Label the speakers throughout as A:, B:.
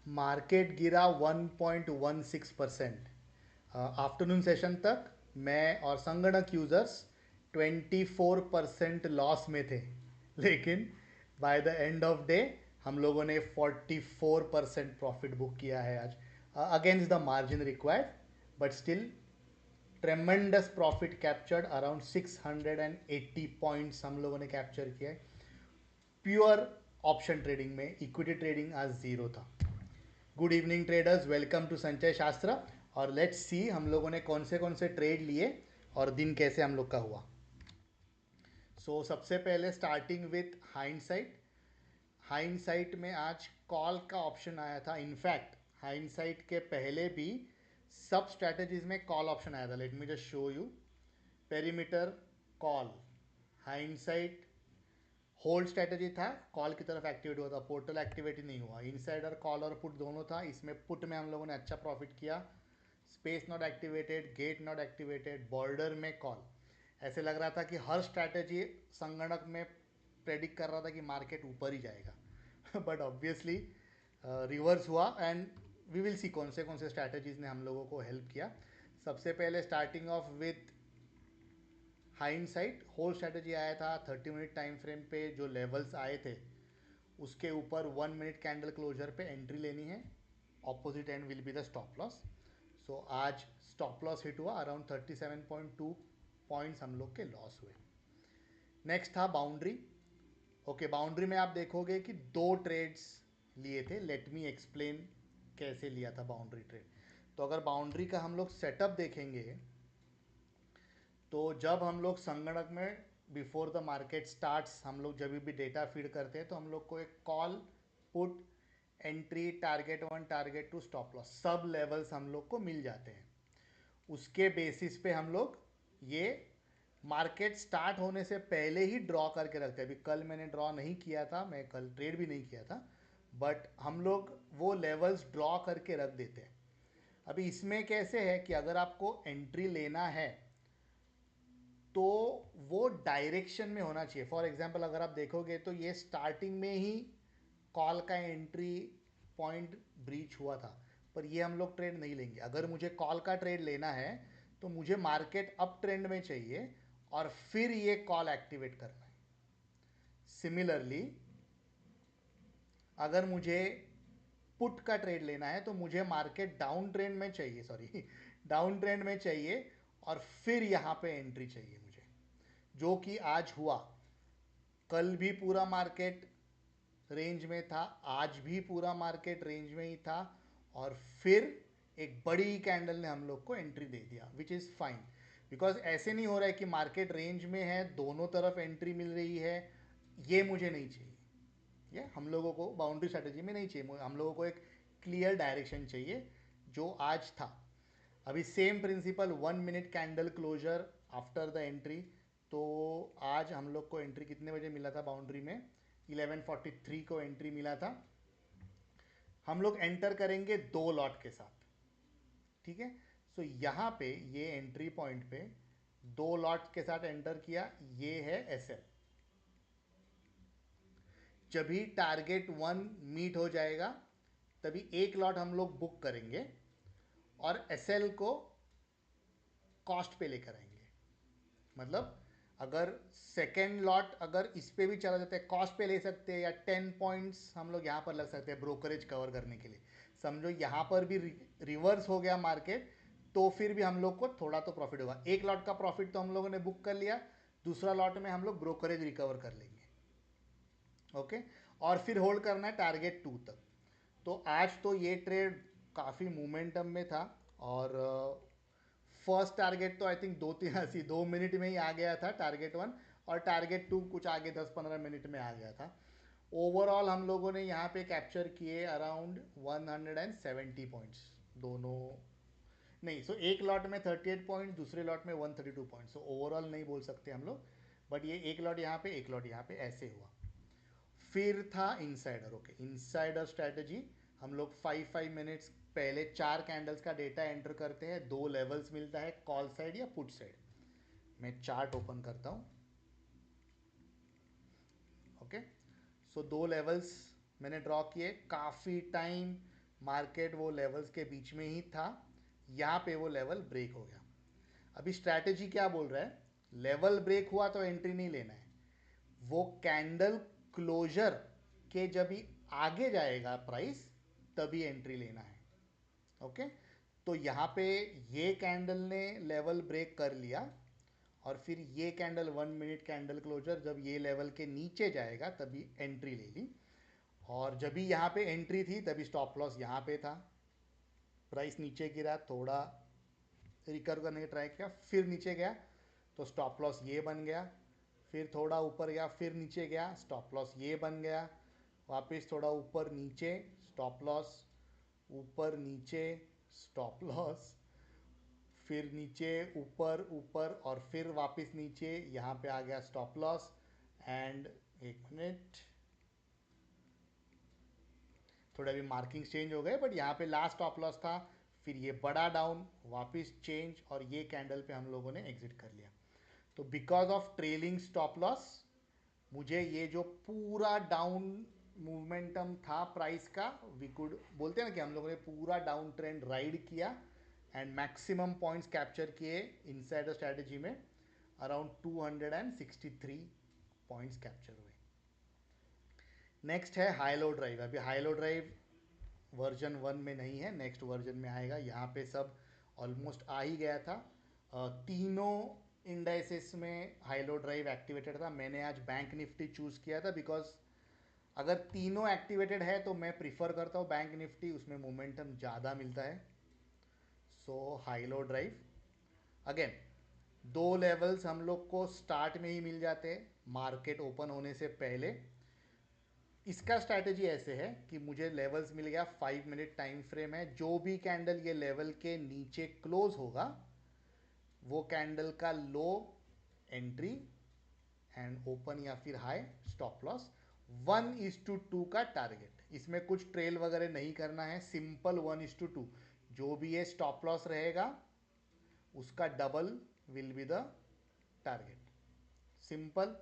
A: Market गिरा 1.16%। Afternoon session तक मैं और संगणक यूजर्स 24% लॉस में थे, लेकिन by the end of day हम लोगों ने 44% प्रॉफिट बुक किया है आज, against the margin required, but still tremendous profit captured. Around 680 points हम लोगों ने कैप्चर किया है प्योर ऑप्शन ट्रेडिंग में। इक्विटी ट्रेडिंग आज जीरो था। Good evening traders, welcome to Sanchay Shastra. और लेट्स सी हम लोगों ने कौन से ट्रेड लिए और दिन कैसे हम लोग का हुआ। सबसे पहले स्टार्टिंग विथ हाइंडसाइट। हाइंडसाइट में आज कॉल का ऑप्शन आया था। इनफैक्ट हाइंडसाइट के पहले भी सब स्ट्रैटेजीज में कॉल ऑप्शन आया था। Let me just show you. Perimeter call, hindsight hold strategy था, कॉल की तरफ एक्टिवेट हुआ था, पोर्टल एक्टिवेट नहीं हुआ। इनसाइडर कॉल और पुट दोनों था। इसमें पुट में हम लोगों ने अच्छा प्रॉफिट किया। Space not activated, gate not activated, border में कॉल। ऐसे लग रहा था कि हर स्ट्रैटेजी संगणक में प्रेडिक्ट कर रहा था कि मार्केट ऊपर ही जाएगा बट ऑब्वियसली रिवर्स हुआ। एंड वी विल सी कौन से स्ट्रैटेजीज ने हम लोगों को हेल्प किया। सबसे पहले starting off with hindsight, whole strategy आया था 30 मिनट टाइम फ्रेम पे। जो लेवल्स आए थे उसके ऊपर 1 मिनट कैंडल क्लोजर पे एंट्री लेनी है। Opposite end will be the stop loss. So आज स्टॉप लॉस हिट हुआ, अराउंड 37.2 पॉइंट्स हम लोग के लॉस हुए। नेक्स्ट था बाउंड्री। ओके, बाउंड्री में आप देखोगे कि दो ट्रेड्स लिए थे। लेट मी एक्सप्लेन कैसे लिया था बाउंड्री ट्रेड। तो अगर बाउंड्री का हम लोग सेटअप देखेंगे तो जब हम लोग संगणक में बिफोर द मार्केट स्टार्ट्स हम लोग जब भी डेटा फीड करते हैं तो हम लोग को एक call, put, entry, target 1, target 2, stop loss, सब लेवल्स हम लोग को मिल जाते हैं। उसके बेसिस पे हम लोग ये मार्केट स्टार्ट होने से पहले ही ड्रॉ करके रखते हैं। अभी कल मैंने ड्रॉ नहीं किया था, मैं कल ट्रेड भी नहीं किया था, बट हम लोग वो लेवल्स ड्रॉ करके रख देते हैं। अभी इसमें कैसे है कि अगर आपको एंट्री लेना है तो वो डायरेक्शन में होना चाहिए। फॉर एग्जांपल अगर आप देखोगे तो ये स्टार्टिंग में ही कॉल का एंट्री पॉइंट ब्रीच हुआ था, पर ये हम लोग ट्रेड नहीं लेंगे। अगर मुझे कॉल का ट्रेड लेना है तो मुझे मार्केट अप ट्रेंड में चाहिए और फिर ये कॉल एक्टिवेट करना है। सिमिलरली अगर मुझे पुट का ट्रेड लेना है तो मुझे मार्केट डाउन ट्रेंड में चाहिए, सॉरी डाउन ट्रेंड में चाहिए और फिर यहां पे एंट्री चाहिए मुझे, जो कि आज हुआ। कल भी पूरा मार्केट रेंज में था, आज भी पूरा मार्केट रेंज में ही था, और फिर एक बड़ी कैंडल ने हम लोग को एंट्री दे दिया, विच इज़ फाइन। बिकॉज ऐसे नहीं हो रहा है कि मार्केट रेंज में है, दोनों तरफ एंट्री मिल रही है। ये मुझे नहीं चाहिए, ये हम लोगों को बाउंड्री स्ट्रैटेजी में नहीं चाहिए। हम लोगों को एक क्लियर डायरेक्शन चाहिए, जो आज था। अभी same principle 1 minute candle closure after the entry. तो आज हम लोग को एंट्री कितने बजे मिला था बाउंड्री में? 11:43 को एंट्री मिला था। हम लोग एंटर करेंगे दो लॉट के साथ, ठीक है। सो यहाँ पे ये एंट्री पॉइंट पे दो लॉट के साथ एंटर किया। ये है एसएल। जब भी टारगेट 1 मीट हो जाएगा तभी एक लॉट हम लोग बुक करेंगे और एसएल को कॉस्ट पे लेकर आएंगे। मतलब अगर सेकेंड लॉट अगर इस पे भी चला जाता है, कॉस्ट पे ले सकते हैं, या 10 पॉइंट्स हम लोग यहाँ पर लग सकते हैं ब्रोकरेज कवर करने के लिए। समझो यहाँ पर भी रिवर्स हो गया मार्केट तो फिर भी हम लोग को थोड़ा तो प्रॉफिट होगा। एक लॉट का प्रॉफिट तो हम लोगों ने बुक कर लिया, दूसरा लॉट में हम लोग ब्रोकरेज रिकवर कर लेंगे। ओके, और फिर होल्ड करना है टारगेट 2 तक। तो आज तो ये ट्रेड काफ़ी मोमेंटम में था, और फर्स्ट टारगेट तो आई थिंक 2 मिनट में ही आ गया था, टारगेट 1, और टारगेट 2 कुछ आगे 10-15 मिनट में आ गया था। ओवरऑल हम लोगों ने यहाँ पे कैप्चर किए अराउंड 170 पॉइंट्स दोनों। नहीं, सो एक लॉट में 38 पॉइंट्स, दूसरे लॉट में 132 पॉइंट्स। सो ओवरऑल नहीं बोल सकते हम लोग, बट ये एक लॉट यहाँ पे, एक लॉट यहाँ पे, ऐसे हुआ। फिर था इनसाइडर। ओके, इनसाइडर स्ट्रैटेजी हम लोग 5 5 मिनट्स पहले 4 कैंडल्स का डेटा एंटर करते हैं। दो लेवल्स मिलता है, कॉल साइड या पुट साइड। मैं चार्ट ओपन करता हूँ। ओके, सो दो लेवल्स मैंने ड्रॉ किए। काफ़ी टाइम मार्केट वो लेवल्स के बीच में ही था, यहाँ पे वो लेवल ब्रेक हो गया। अभी स्ट्रैटेजी क्या बोल रहा है, लेवल ब्रेक हुआ तो एंट्री नहीं लेना है, वो कैंडल क्लोजर के जब भी आगे जाएगा प्राइस तभी एंट्री लेना है। ओके, तो यहाँ पे ये कैंडल ने लेवल ब्रेक कर लिया और फिर ये कैंडल 1 मिनट कैंडल क्लोजर जब ये लेवल के नीचे जाएगा तभी एंट्री ले ली, और जब भी यहाँ पे एंट्री थी तभी स्टॉप लॉस यहाँ पे था। प्राइस नीचे गिरा, थोड़ा रिकवर करने की ट्राई किया, फिर नीचे गया तो स्टॉप लॉस ये बन गया, फिर थोड़ा ऊपर गया, फिर नीचे गया, स्टॉप लॉस ये बन गया, वापस थोड़ा ऊपर नीचे, स्टॉप लॉस, ऊपर नीचे, स्टॉप लॉस, फिर नीचे ऊपर ऊपर और फिर वापस नीचे, यहाँ पे आ गया स्टॉप लॉस। एंड एक मिनट, थोड़ा भी मार्किंग चेंज हो गए, बट यहाँ पे लास्ट स्टॉप लॉस था, फिर ये बड़ा डाउन, वापस चेंज, और ये कैंडल पे हम लोगों ने एग्जिट कर लिया। तो because of trailing stop loss मुझे ये जो पूरा डाउन मूवमेंटम था प्राइस का, वी कुड बोलते हैं ना कि हम लोगों ने पूरा डाउन ट्रेंड राइड किया एंड मैक्सिमम पॉइंट्स कैप्चर किए इनसाइड द स्ट्रैटेजी में, अराउंड 263 पॉइंट्स कैप्चर हुए। नेक्स्ट है हाई लो ड्राइव। अभी हाई लो ड्राइव वर्जन 1 में नहीं है, नेक्स्ट वर्जन में आएगा। यहाँ पे सब ऑलमोस्ट आ ही गया था। तीनों इंडाइसेस में हाई लो ड्राइव एक्टिवेटेड था। मैंने आज बैंक निफ्टी चूज़ किया था बिकॉज अगर तीनों एक्टिवेटेड है तो मैं प्रीफर करता हूँ बैंक निफ्टी, उसमें मोमेंटम ज़्यादा मिलता है। सो हाई लो ड्राइव अगेन, दो लेवल्स हम लोग को स्टार्ट में ही मिल जाते हैं मार्केट ओपन होने से पहले। इसका स्ट्रैटेजी ऐसे है कि मुझे लेवल्स मिल गया, 5 मिनट टाइम फ्रेम है, जो भी कैंडल ये लेवल के नीचे क्लोज होगा वो कैंडल का लो एंट्री एंड ओपन या फिर हाई स्टॉप लॉस। 1:2 का टारगेट, इसमें कुछ ट्रेल वगैरह नहीं करना है, सिंपल 1:2। जो भी ये स्टॉप लॉस रहेगा उसका double will be the target. Simple.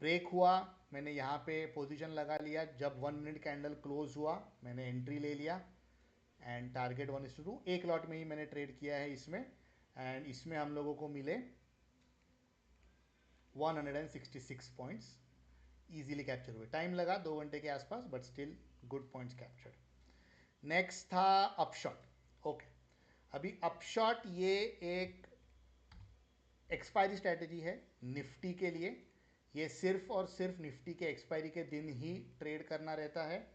A: Break हुआ, मैंने यहाँ पे पोजीशन लगा लिया, जब 1 मिनट कैंडल क्लोज हुआ मैंने एंट्री ले लिया एंड टारगेट 1:2, एक लॉट में ही मैंने ट्रेड किया है इसमें, एंड इसमें हम लोगों को मिले 166 पॉइंट्स इजीली कैप्चर हुए। टाइम लगा 2 घंटे के आसपास, but still good points captured. Next था अपशॉट। ओके, अभी अपशॉट ये एक एक्सपायरी स्ट्रैटेजी है निफ्टी के लिए। ये सिर्फ और सिर्फ निफ्टी के एक्सपायरी के दिन ही ट्रेड करना रहता है,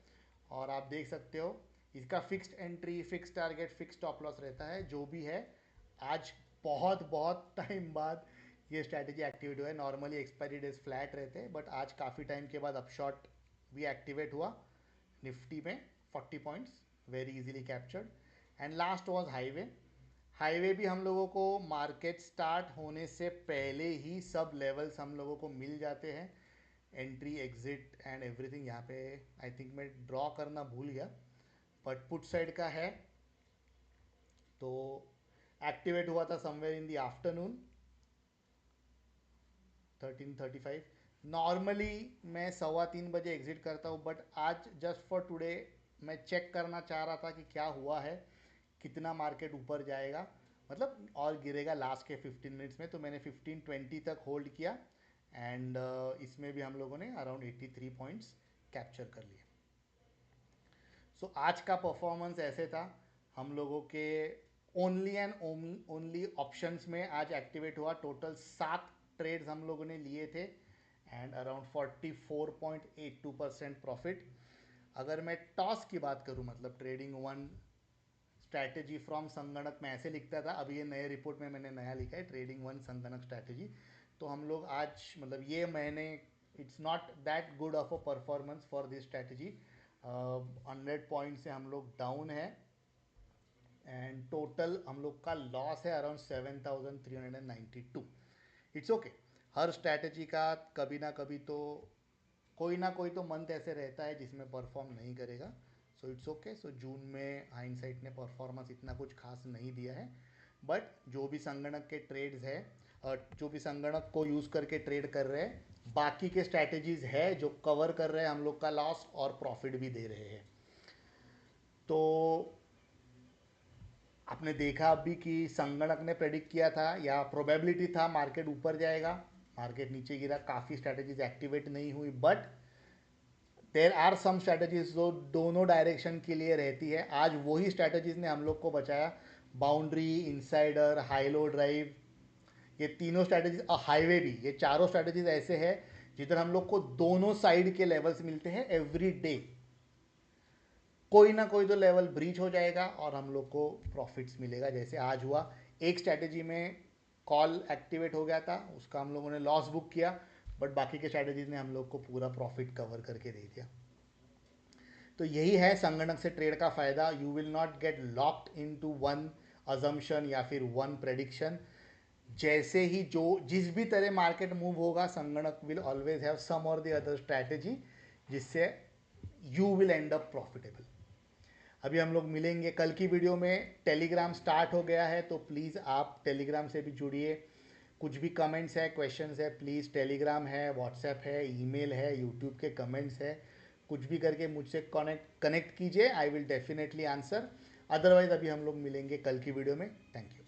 A: और आप देख सकते हो इसका fixed entry, fix target, fix stop loss रहता है। जो भी है, आज बहुत बहुत टाइम बाद ये स्ट्रैटेजी एक्टिवेट हुआ है। नॉर्मली एक्सपायरी डेज फ्लैट रहते हैं, बट आज काफ़ी टाइम के बाद अपशॉट भी एक्टिवेट हुआ निफ्टी में, 40 points very easily captured. And last was highway. Highway भी हम लोगों को मार्केट स्टार्ट होने से पहले ही सब लेवल्स हम लोगों को मिल जाते हैं, एंट्री, एग्जिट एंड एवरीथिंग। यहाँ पे आई थिंक मैं ड्रॉ करना भूल गया, बट पुट साइड का है, तो एक्टिवेट हुआ था somewhere in the afternoon 13:35। Normally मैं 2:15 बजे एग्जिट करता हूँ, बट आज जस्ट फॉर टुडे मैं चेक करना चाह रहा था कि क्या हुआ है, कितना मार्केट ऊपर जाएगा, मतलब और गिरेगा लास्ट के 15 मिनट्स में। तो मैंने 15:20 तक होल्ड किया एंड इसमें भी हम लोगों ने अराउंड 83 पॉइंट्स कैप्चर कर लिए। सो आज का परफॉर्मेंस ऐसे था। हम लोगों के ओनली एंड ओनली ऑप्शंस में आज एक्टिवेट हुआ। टोटल 7 ट्रेड्स हम लोगों ने लिए थे एंड अराउंड 44.82% प्रॉफिट। अगर मैं टॉस की बात करूं, मतलब ट्रेडिंग वन स्ट्रैटेजी फ्रॉम संगणक में ऐसे लिखता था, अभी ये नए रिपोर्ट में मैंने नया लिखा है, ट्रेडिंग वन संगणक स्ट्रैटेजी। तो हम लोग आज, मतलब ये महीने, it's not that good of a performance for this strategy. 100 point से हम लोग डाउन है एंड टोटल हम लोग का लॉस है around 7,392। It's okay, her strategy का कभी ना कभी तो कोई ना कोई तो मंथ ऐसे रहता है जिसमें परफॉर्म नहीं करेगा। So it's okay. सो जून में हाइंडसाइट ने परफॉर्मेंस इतना कुछ खास नहीं दिया है, बट जो भी संगणक के ट्रेड्स है, जो भी संगणक को यूज़ करके ट्रेड कर रहे हैं, बाकी के स्ट्रैटेजीज है जो कवर कर रहे हैं हम लोग का लॉस और प्रॉफिट भी दे रहे हैं। तो आपने देखा अभी कि संगणक ने प्रेडिक्ट किया था या प्रोबेबिलिटी था मार्केट ऊपर जाएगा, मार्केट नीचे गिरा, काफ़ी स्ट्रैटेजीज एक्टिवेट नहीं हुई, but there are some strategies जो दोनों डायरेक्शन के लिए रहती है। आज वही स्ट्रैटेजीज ने हम लोग को बचाया। Boundary, insider, high low drive, ये तीनों स्ट्रैटेजीज, हाईवे भी, ये चारों स्ट्रैटेजीज ऐसे हैं जिधर हम लोग को दोनों साइड के लेवल्स मिलते हैं एवरी डे। कोई ना कोई तो लेवल ब्रीच हो जाएगा और हम लोग को प्रॉफिट्स मिलेगा, जैसे आज हुआ। एक स्ट्रैटेजी में कॉल एक्टिवेट हो गया था, उसका हम लोगों ने लॉस बुक किया, बट बाकी के स्ट्रैटेजीज ने हम लोग को पूरा प्रॉफिट कवर करके दे दिया। तो यही है संगणक से ट्रेड का फ़ायदा। You will not get locked in to one assumption या फिर वन प्रेडिक्शन। जैसे ही जो जिस भी तरह मार्केट मूव होगा, संगणक विल ऑलवेज हैव सम और द अदर स्ट्रैटेजी जिससे you will and up profitable. अभी हम लोग मिलेंगे कल की वीडियो में। टेलीग्राम स्टार्ट हो गया है, तो प्लीज़ आप टेलीग्राम से भी जुड़िए। कुछ भी कमेंट्स है, क्वेश्चंस है, प्लीज़, टेलीग्राम है, व्हाट्सएप है, ईमेल है, यूट्यूब के कमेंट्स है, कुछ भी करके मुझसे कनेक्ट कीजिए। I will definitely answer. Otherwise अभी हम लोग मिलेंगे कल की वीडियो में। Thank you.